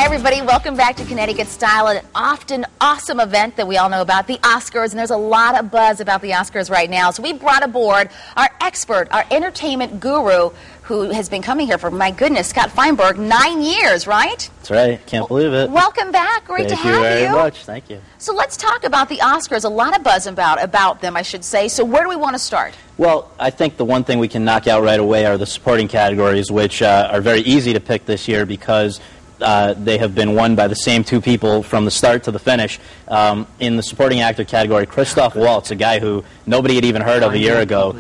everybody, welcome back to Connecticut Style, an often awesome event that we all know about, the Oscars, and there's a lot of buzz about the Oscars right now. So we brought aboard our expert, our entertainment guru, who has been coming here for, my goodness, Scott Feinberg, 9 years, right? That's right. Can't believe it. Welcome back. Great to have you. Thank you very much. Thank you. So let's talk about the Oscars. A lot of buzz about them, I should say. So where do we want to start? Well, I think the one thing we can knock out right away are the supporting categories, which are very easy to pick this year because they have been won by the same two people from the start to the finish. In the supporting actor category, Christoph Waltz, a guy who nobody had even heard of a year ago,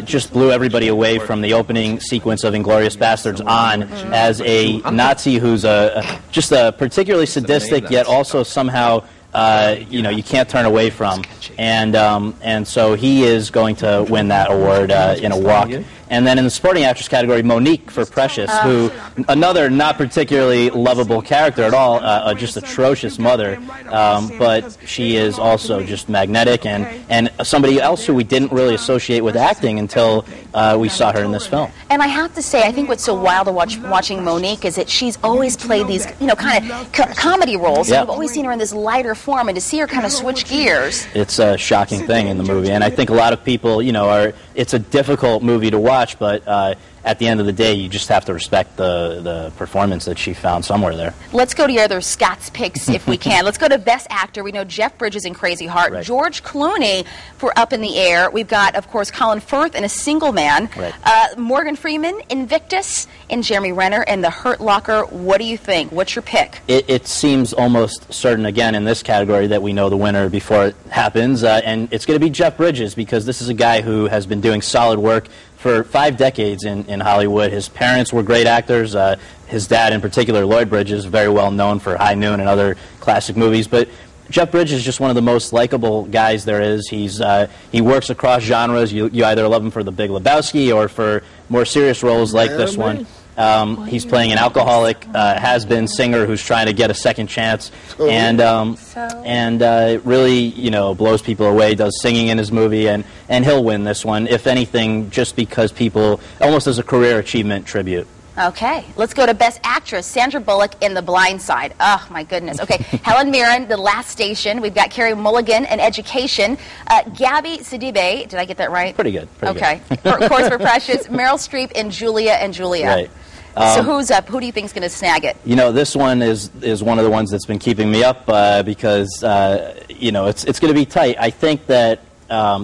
just blew everybody away from the opening sequence of Inglourious Basterds on as a Nazi who's just a particularly sadistic yet also somehow you can't turn away from, and so he is going to win that award in a walk. And then in the supporting actress category, Monique for Precious, who another not particularly lovable character at all, just atrocious mother, but she is also just magnetic and somebody else who we didn't really associate with acting until we saw her in this film. And I have to say, I think what's so wild to watching Monique is that she's always played these, kind of comedy roles. Yep. We've always seen her in this lighter form, and to see her kind of switch gears. It's a shocking thing in the movie, and I think a lot of people, it's a difficult movie to watch, but at the end of the day, you just have to respect the performance that she found somewhere there. Let's go to your other Scott's picks, if we can. Let's go to Best Actor. We know Jeff Bridges in Crazy Heart, right. George Clooney for Up in the Air. We've got, of course, Colin Firth in A Single Man, right. Morgan Freeman, Invictus, and Jeremy Renner in The Hurt Locker. What do you think? What's your pick? It seems almost certain, again, in this category that we know the winner before it happens, and it's going to be Jeff Bridges because this is a guy who has been doing solid work for 5 decades in Hollywood. His parents were great actors. His dad, in particular, Lloyd Bridges, very well known for High Noon and other classic movies. But Jeff Bridges is just one of the most likable guys there is. He works across genres. You either love him for The Big Lebowski or for more serious roles like this one. He's playing an alcoholic, has-been singer who's trying to get a second chance, and really, blows people away. Does singing in his movie, and he'll win this one, if anything, just because people, almost as a career achievement tribute. Okay, let's go to Best Actress. Sandra Bullock in The Blind Side. Oh, my goodness. Okay, Helen Mirren, The Last Station. We've got Carey Mulligan in Education. Gabby Sidibe, did I get that right? Pretty good. Okay. Of course, for Precious. Meryl Streep in Julia and Julia. Right. So who's up? Who do you think is going to snag it? This one is one of the ones that's been keeping me up because, it's going to be tight. I think that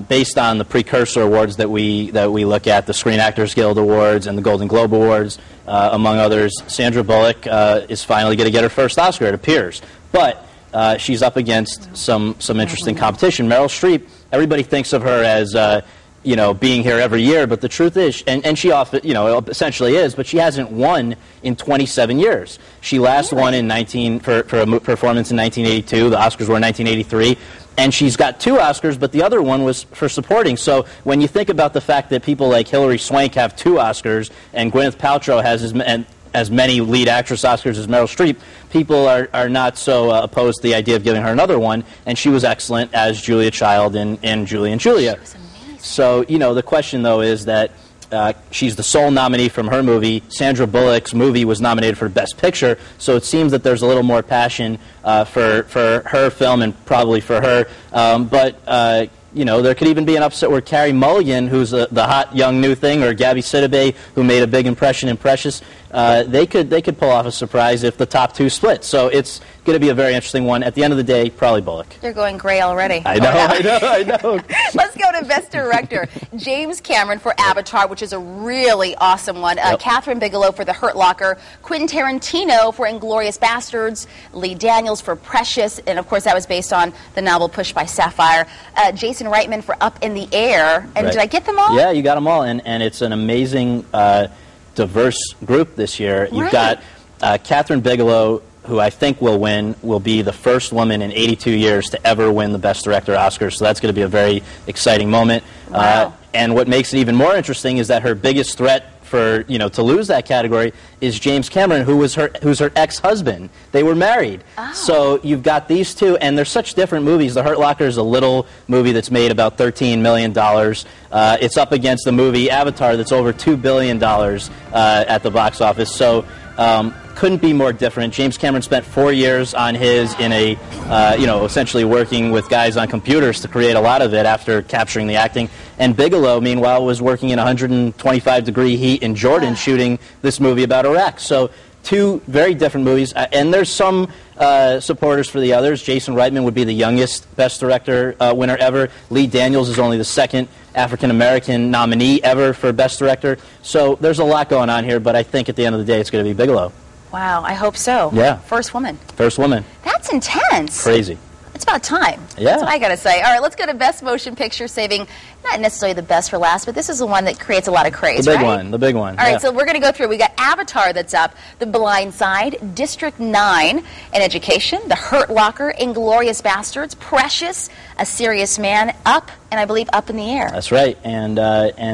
based on the precursor awards that we look at, the Screen Actors Guild Awards and the Golden Globe Awards, among others, Sandra Bullock is finally going to get her first Oscar, it appears. But she's up against some interesting competition. Meryl Streep, everybody thinks of her as being here every year, but the truth is, and she often, essentially is, but she hasn't won in 27 years. She last won in for a performance in 1982. The Oscars were in 1983. And she's got 2 Oscars, but the other one was for supporting. So when you think about the fact that people like Hilary Swank have 2 Oscars and Gwyneth Paltrow has as many lead actress Oscars as Meryl Streep, people are not so opposed to the idea of giving her another one. And she was excellent as Julia Child in Julie and Julia. She was amazing. So, the question, though, is that she's the sole nominee from her movie. Sandra Bullock's movie was nominated for Best Picture, so it seems that there's a little more passion for her film and probably for her. But there could even be an upset where Carey Mulligan, who's the hot young new thing, or Gabby Sidibe, who made a big impression in Precious, they could pull off a surprise if the top 2 split. So it's going to be a very interesting one. At the end of the day, probably Bullock. You're going gray already. I know. Let's go to Best Director. James Cameron for Avatar, which is a really awesome one. Catherine Bigelow for The Hurt Locker. Quentin Tarantino for Inglourious Basterds. Lee Daniels for Precious. And, of course, that was based on the novel Pushed by Sapphire. Jason Reitman for Up in the Air. And did I get them all? Yeah, you got them all. And it's an amazing, diverse group this year. You've got Catherine Bigelow, who I think will be the first woman in 82 years to ever win the Best Director Oscar. So that's going to be a very exciting moment. Wow. And what makes it even more interesting is that her biggest threat for to lose that category is James Cameron, who's her ex-husband. They were married. Oh. So you've got these two, and they're such different movies. The Hurt Locker is a little movie that's made about $13 million. It's up against the movie Avatar that's over $2 billion at the box office. So couldn't be more different. James Cameron spent 4 years on his in a, essentially working with guys on computers to create a lot of it after capturing the acting. And Bigelow, meanwhile, was working in 125-degree heat in Jordan shooting this movie about Iraq. So two very different movies, and there's some supporters for the others. Jason Reitman would be the youngest Best Director winner ever. Lee Daniels is only the second African-American nominee ever for Best Director. So there's a lot going on here, but I think at the end of the day it's going to be Bigelow. Wow, I hope so. Yeah. First woman. First woman. That's intense. Crazy. It's about time. Yeah. That's what I got to say. All right, let's go to Best Motion Picture, saving not necessarily the best for last, but this is the one that creates a lot of craze, The big right? one, the big one. All right, so we're going to go through. We got Avatar that's up, The Blind Side, District 9, An Education, The Hurt Locker, Inglourious Bastards, Precious, A Serious Man, Up, and I believe Up in the Air. That's right. And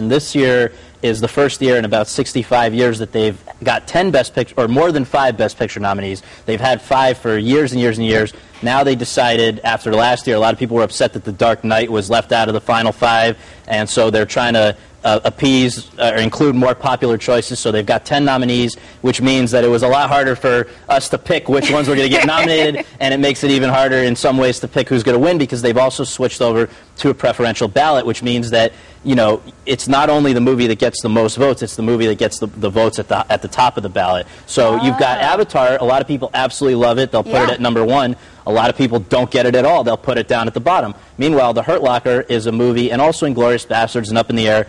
this year is the first year in about 65 years that they've got 10 Best Picture, or more than 5 Best Picture nominees. They've had 5 for years and years and years. Now they decided, after last year, a lot of people were upset that The Dark Knight was left out of the final 5, and so they're trying to appease or include more popular choices. So they've got 10 nominees, which means that it was a lot harder for us to pick which ones were going to get nominated, and it makes it even harder in some ways to pick who's going to win, because they've also switched over to a preferential ballot, which means that, you know, it's not only the movie that gets the most votes, it's the movie that gets the votes at the top of the ballot. So you've got Avatar. A lot of people absolutely love it. They'll put it at number 1. A lot of people don't get it at all. They'll put it down at the bottom. Meanwhile, The Hurt Locker is a movie, and also Inglourious Bastards and Up in the Air,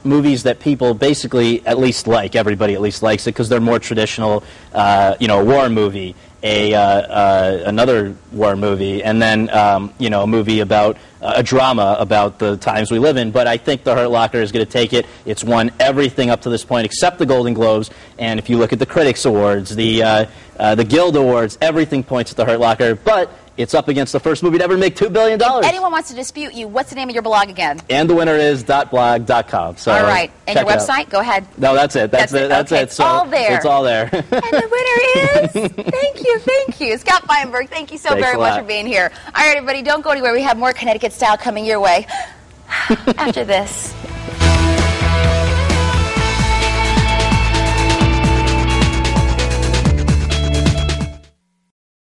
movies that people basically at least like. Everybody at least likes it because they're more traditional, war movie, another war movie, and then, a movie about a drama about the times we live in. But I think The Hurt Locker is going to take it. It's won everything up to this point except the Golden Globes. And if you look at the Critics Awards, the Guild Awards, everything points at The Hurt Locker. But it's up against the first movie to ever make $2 billion. If anyone wants to dispute you, what's the name of your blog again? And the winner is .blog.com. So all right. And your website? Go ahead. No, that's it. That's it. Okay. So all there. It's all there. And the winner is... Thank you. Scott Feinberg, thank you so very much for being here. All right, everybody, don't go anywhere. We have more Connecticut Style coming your way after this.